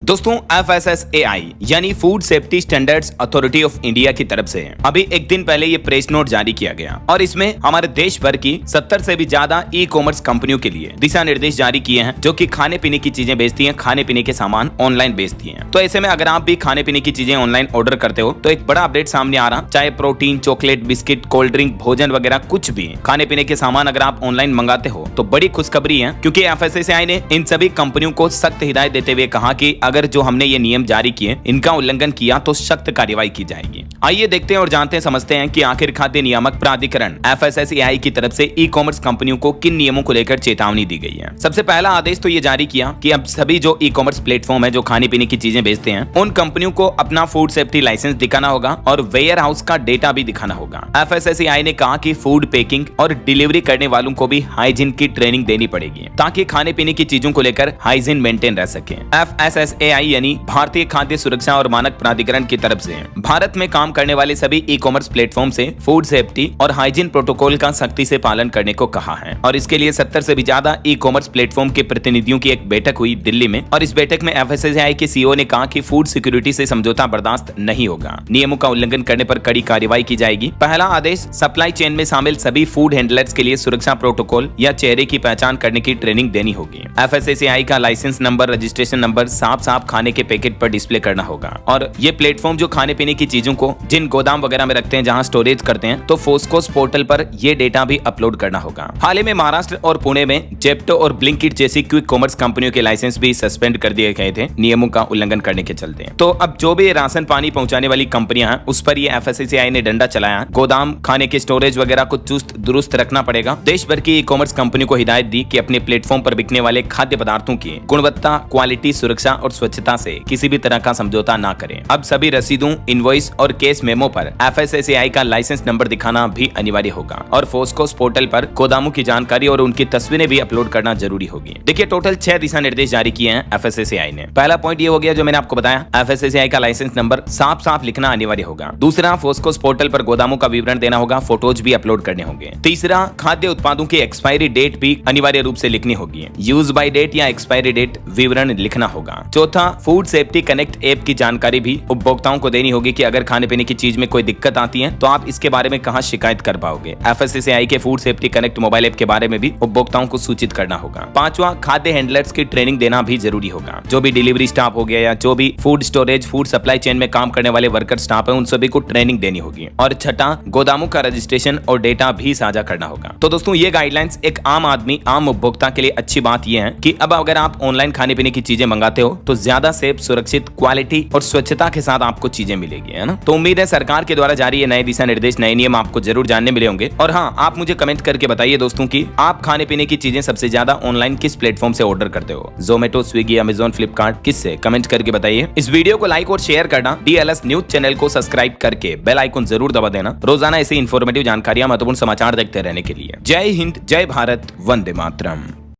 दोस्तों FSSAI यानी food safety standards authority of India की तरफ से अभी एक दिन पहले ये प्रेस नोट जारी किया गया और इसमें हमारे देश भर की 70 से भी ज्यादा ई कॉमर्स कंपनियों के लिए दिशा निर्देश जारी किए हैं जो कि खाने पीने की चीजें बेचती हैं, खाने पीने के सामान ऑनलाइन बेचती हैं। तो ऐसे में अगर आप भी खाने पीने की चीजें ऑनलाइन ऑर्डर करते हो तो एक बड़ा अपडेट सामने आ रहा, चाहे protein, chocolate, biscuit, cold drink, भोजन वगैरह कुछ भी खाने पीने के सामान अगर आप ऑनलाइन मंगाते हो तो बड़ी खुशखबरी है, क्योंकि FSSAI ने इन सभी कंपनियों को सख्त हिदायत देते हुए कहा कि अगर जो हमने ये नियम जारी किए इनका उल्लंघन किया तो सख्त कार्रवाई की जाएगी। आइए देखते हैं और जानते हैं, समझते हैं कि आखिर खाद्य नियामक प्राधिकरण FSSAI की तरफ से ई कॉमर्स कंपनियों को किन नियमों को लेकर चेतावनी दी गई है। सबसे पहला आदेश तो ये जारी किया कि अब सभी जो ई कॉमर्स प्लेटफॉर्म है जो खाने पीने की चीजें बेचते हैं उन कंपनियों को अपना फूड सेफ्टी लाइसेंस दिखाना होगा और वेयर हाउस का डेटा भी दिखाना होगा। FSSAI ने कहा कि फूड पैकिंग और डिलीवरी करने वालों को भी हाइजीन की ट्रेनिंग देनी पड़ेगी ताकि खाने पीने की चीजों को लेकर हाइजीन मेंटेन रह सके। FSSAI यानी भारतीय खाद्य सुरक्षा और मानक प्राधिकरण की तरफ से भारत में काम करने वाले सभी ई कॉमर्स प्लेटफॉर्म से फूड सेफ्टी और हाइजीन प्रोटोकॉल का सख्ती से पालन करने को कहा है और इसके लिए 70 से भी ज्यादा ई कॉमर्स प्लेटफॉर्म के प्रतिनिधियों की एक बैठक हुई दिल्ली में और इस बैठक में FSSAI के CEO ने कहा कि फूड सिक्योरिटी से समझौता बर्दाश्त नहीं होगा, नियमों का उल्लंघन करने पर कड़ी कार्रवाई की जाएगी। पहला आदेश, सप्लाई चेन में शामिल सभी फूड हैंडलर्स के लिए सुरक्षा प्रोटोकॉल या चेहरे की पहचान करने की ट्रेनिंग देनी होगी। FSSAI का लाइसेंस नंबर, रजिस्ट्रेशन नंबर साफ साफ खाने के पैकेट पर डिस्प्ले करना होगा और ये प्लेटफॉर्म जो खाने पीने की चीजों को जिन गोदाम वगैरह में रखते हैं, जहां स्टोरेज करते हैं, तो फोस्कोस पोर्टल पर ये डेटा भी अपलोड करना होगा। हाल ही में महाराष्ट्र और पुणे में जेप्टो और ब्लिंकिट जैसी क्विक कॉमर्स कंपनियों के लाइसेंस भी सस्पेंड कर दिए गए थे नियमों का उल्लंघन करने के चलते। तो अब जो भी राशन पानी पहुंचाने वाली कंपनियां हैं उस पर ये FSSAI ने डंडा चलाया। गोदाम, खाने के स्टोरेज वगैरह को चुस्त दुरुस्त रखना पड़ेगा। देश भर की ई कॉमर्स कंपनियों को हिदायत दी कि अपने प्लेटफॉर्म पर बिकने वाले खाद्य पदार्थों की गुणवत्ता, क्वालिटी, सुरक्षा और स्वच्छता से किसी भी तरह का समझौता ना करें। अब सभी रसीदों, इनवॉइस और केस मेमो पर FSSAI का लाइसेंस नंबर दिखाना भी अनिवार्य होगा और फोस्कोस पोर्टल पर गोदामों की जानकारी और उनकी तस्वीरें भी अपलोड करना जरूरी होगी। देखिए, टोटल 6 दिशा निर्देश जारी किए हैं FSSAI ने। पहला पॉइंट ये हो गया जो मैंने आपको बताया, FSSAI का लाइसेंस नंबर साफ साफ लिखना अनिवार्य होगा। दूसरा, फोस्कोस पोर्टल पर गोदामों का विवरण देना होगा, फोटोज भी अपलोड करने होंगे। तीसरा, खाद्य उत्पादों की एक्सपायरी डेट भी अनिवार्य रूप से लिखनी होगी। यूज बाय डेट या एक्सपायरी डेट विवरण लिखना होगा। चौथा, फूड सेफ्टी कनेक्ट ऐप की जानकारी भी उपभोक्ताओं को देनी होगी कि अगर खाने पीने की चीज में कोई दिक्कत आती है तो आप इसके बारे में कहां शिकायत कर पाओगे। FSSAI के food safety connect mobile app के बारे में भी उपभोक्ताओं को सूचित करना होगा। पांचवा, खाद्य हैंडलर्स की ट्रेनिंग देना भी जरूरी होगा। जो भी डिलीवरी स्टाफ हो गया या जो भी food storage, food supply chain में काम करने वाले वर्कर स्टाफ है उन सभी को ट्रेनिंग देनी होगी। और छठा, गोदामों का रजिस्ट्रेशन और डेटा भी साझा करना होगा। तो दोस्तों, ये गाइडलाइंस एक आम आदमी, आम उपभोक्ता के लिए अच्छी बात यह है कि अब अगर आप ऑनलाइन खाने पीने की चीजें मंगाते हो तो ज्यादा सेफ, सुरक्षित, क्वालिटी और स्वच्छता के साथ आपको चीजें मिलेगी, है ना। तो उम्मीद है सरकार के द्वारा जारी ये नए दिशा निर्देश, नए नियम आपको जरूर जानने मिले होंगे। और हाँ, आप मुझे कमेंट करके बताइए दोस्तों कि आप खाने पीने की चीजें सबसे ज्यादा ऑनलाइन किस प्लेटफॉर्म से ऑर्डर करते हो, जोमेटो, स्विगी, अमेजोन, फ्लिपकार्ट, किससे? कमेंट करके बताइए। इस वीडियो को लाइक और शेयर करना, DLS न्यूज चैनल को सब्सक्राइब करके बेल आइकन जरूर दबा देना रोजाना ऐसी इंफॉर्मेटिव जानकारियां, महत्वपूर्ण समाचार देखते रहने के लिए। जय हिंद, जय भारत, वंदे मातरम।